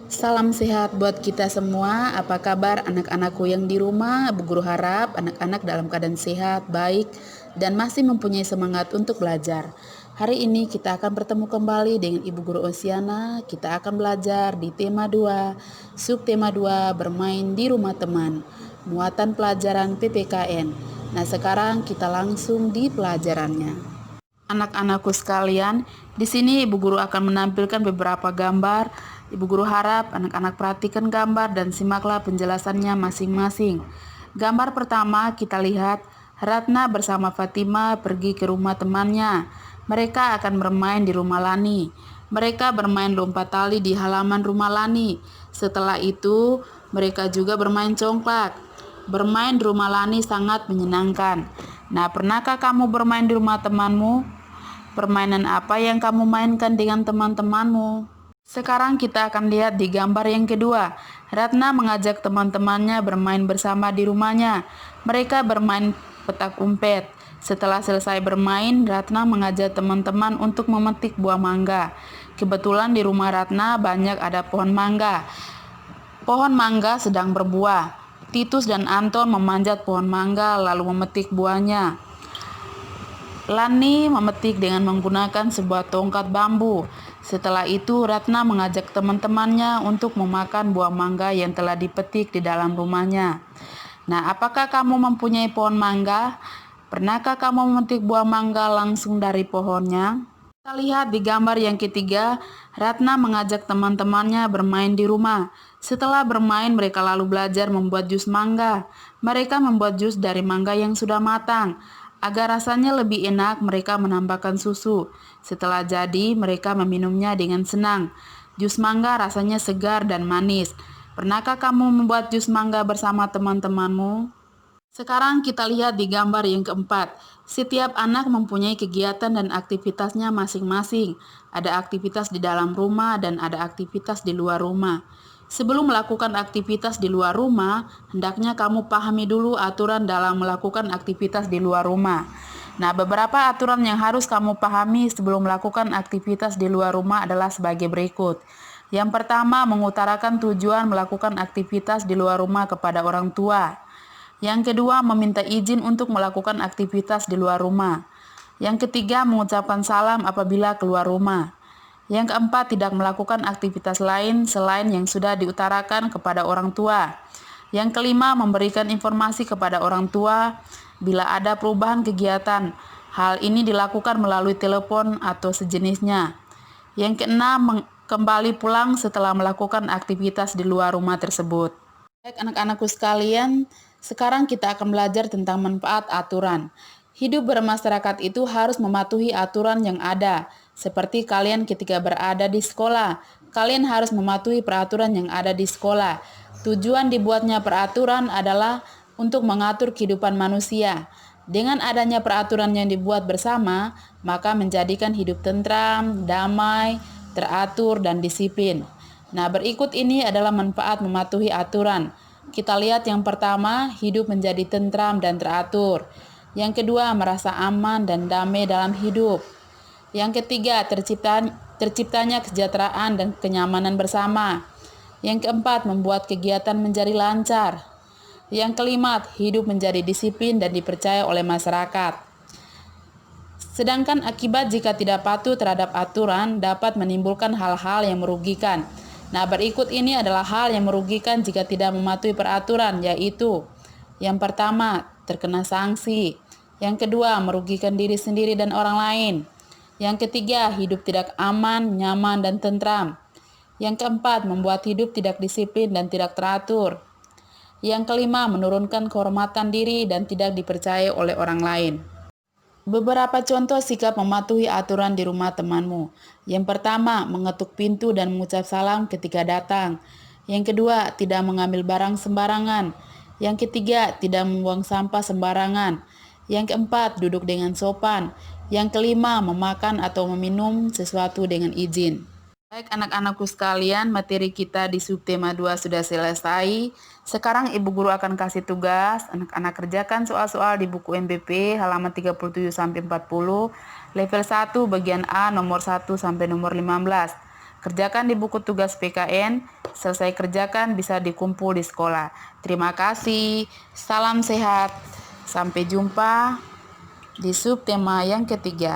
Salam sehat buat kita semua. Apa kabar anak-anakku yang di rumah? Bu Guru harap anak-anak dalam keadaan sehat, baik, dan masih mempunyai semangat untuk belajar. Hari ini kita akan bertemu kembali dengan Ibu Guru Osiana. Kita akan belajar di tema 2, subtema 2, bermain di rumah teman, muatan pelajaran PPKN. Nah, sekarang kita langsung di pelajarannya. Anak-anakku sekalian, di sini Ibu Guru akan menampilkan beberapa gambar. Ibu Guru harap anak-anak perhatikan gambar dan simaklah penjelasannya masing-masing. Gambar pertama kita lihat Ratna bersama Fatima pergi ke rumah temannya. Mereka akan bermain di rumah Lani. Mereka bermain lompat tali di halaman rumah Lani. Setelah itu, mereka juga bermain congklak. Bermain di rumah Lani sangat menyenangkan. Nah, pernahkah kamu bermain di rumah temanmu? Permainan apa yang kamu mainkan dengan teman-temanmu? Sekarang kita akan lihat di gambar yang kedua. Ratna mengajak teman-temannya bermain bersama di rumahnya. Mereka bermain petak umpet. Setelah selesai bermain, Ratna mengajak teman-teman untuk memetik buah mangga. Kebetulan di rumah Ratna banyak ada pohon mangga. Pohon mangga sedang berbuah. Titus dan Anton memanjat pohon mangga lalu memetik buahnya. Lani memetik dengan menggunakan sebuah tongkat bambu. Setelah itu, Ratna mengajak teman-temannya untuk memakan buah mangga yang telah dipetik di dalam rumahnya. Nah, apakah kamu mempunyai pohon mangga? Pernahkah kamu memetik buah mangga langsung dari pohonnya? Kita lihat di gambar yang ketiga, Ratna mengajak teman-temannya bermain di rumah. Setelah bermain, mereka lalu belajar membuat jus mangga. Mereka membuat jus dari mangga yang sudah matang. Agar rasanya lebih enak, mereka menambahkan susu. Setelah jadi, mereka meminumnya dengan senang. Jus mangga rasanya segar dan manis. Pernahkah kamu membuat jus mangga bersama teman-temanmu? Sekarang kita lihat di gambar yang keempat. Setiap anak mempunyai kegiatan dan aktivitasnya masing-masing. Ada aktivitas di dalam rumah dan ada aktivitas di luar rumah. Sebelum melakukan aktivitas di luar rumah, hendaknya kamu pahami dulu aturan dalam melakukan aktivitas di luar rumah. Nah, beberapa aturan yang harus kamu pahami sebelum melakukan aktivitas di luar rumah adalah sebagai berikut. Yang pertama, mengutarakan tujuan melakukan aktivitas di luar rumah kepada orang tua. Yang kedua, meminta izin untuk melakukan aktivitas di luar rumah. Yang ketiga, mengucapkan salam apabila keluar rumah. Yang keempat, tidak melakukan aktivitas lain selain yang sudah diutarakan kepada orang tua. Yang kelima, memberikan informasi kepada orang tua bila ada perubahan kegiatan. Hal ini dilakukan melalui telepon atau sejenisnya. Yang keenam, kembali pulang setelah melakukan aktivitas di luar rumah tersebut. Baik anak-anakku sekalian, sekarang kita akan belajar tentang manfaat aturan. Hidup bermasyarakat itu harus mematuhi aturan yang ada. Seperti kalian ketika berada di sekolah, kalian harus mematuhi peraturan yang ada di sekolah. Tujuan dibuatnya peraturan adalah untuk mengatur kehidupan manusia. Dengan adanya peraturan yang dibuat bersama, maka menjadikan hidup tentram, damai, teratur, dan disiplin. Nah, berikut ini adalah manfaat mematuhi aturan. Kita lihat yang pertama, hidup menjadi tentram dan teratur. Yang kedua, merasa aman dan damai dalam hidup. Yang ketiga, terciptanya kesejahteraan dan kenyamanan bersama. Yang keempat, membuat kegiatan menjadi lancar. Yang kelima, hidup menjadi disiplin dan dipercaya oleh masyarakat. Sedangkan akibat jika tidak patuh terhadap aturan dapat menimbulkan hal-hal yang merugikan. Nah, berikut ini adalah hal yang merugikan jika tidak mematuhi peraturan, yaitu yang pertama, terkena sanksi. Yang kedua, merugikan diri sendiri dan orang lain. Yang ketiga, hidup tidak aman, nyaman, dan tentram. Yang keempat, membuat hidup tidak disiplin dan tidak teratur. Yang kelima, menurunkan kehormatan diri dan tidak dipercaya oleh orang lain. Beberapa contoh sikap mematuhi aturan di rumah temanmu. Yang pertama, mengetuk pintu dan mengucap salam ketika datang. Yang kedua, tidak mengambil barang sembarangan. Yang ketiga, tidak membuang sampah sembarangan. Yang keempat, duduk dengan sopan. Yang kelima, memakan atau meminum sesuatu dengan izin. Baik anak-anakku sekalian, materi kita di subtema 2 sudah selesai. Sekarang Ibu Guru akan kasih tugas, anak-anak kerjakan soal-soal di buku MBP halaman 37-40, level 1 bagian A nomor 1 sampai nomor 15. Kerjakan di buku tugas PKN, selesai kerjakan bisa dikumpul di sekolah. Terima kasih, salam sehat. Sampai jumpa di subtema yang ketiga.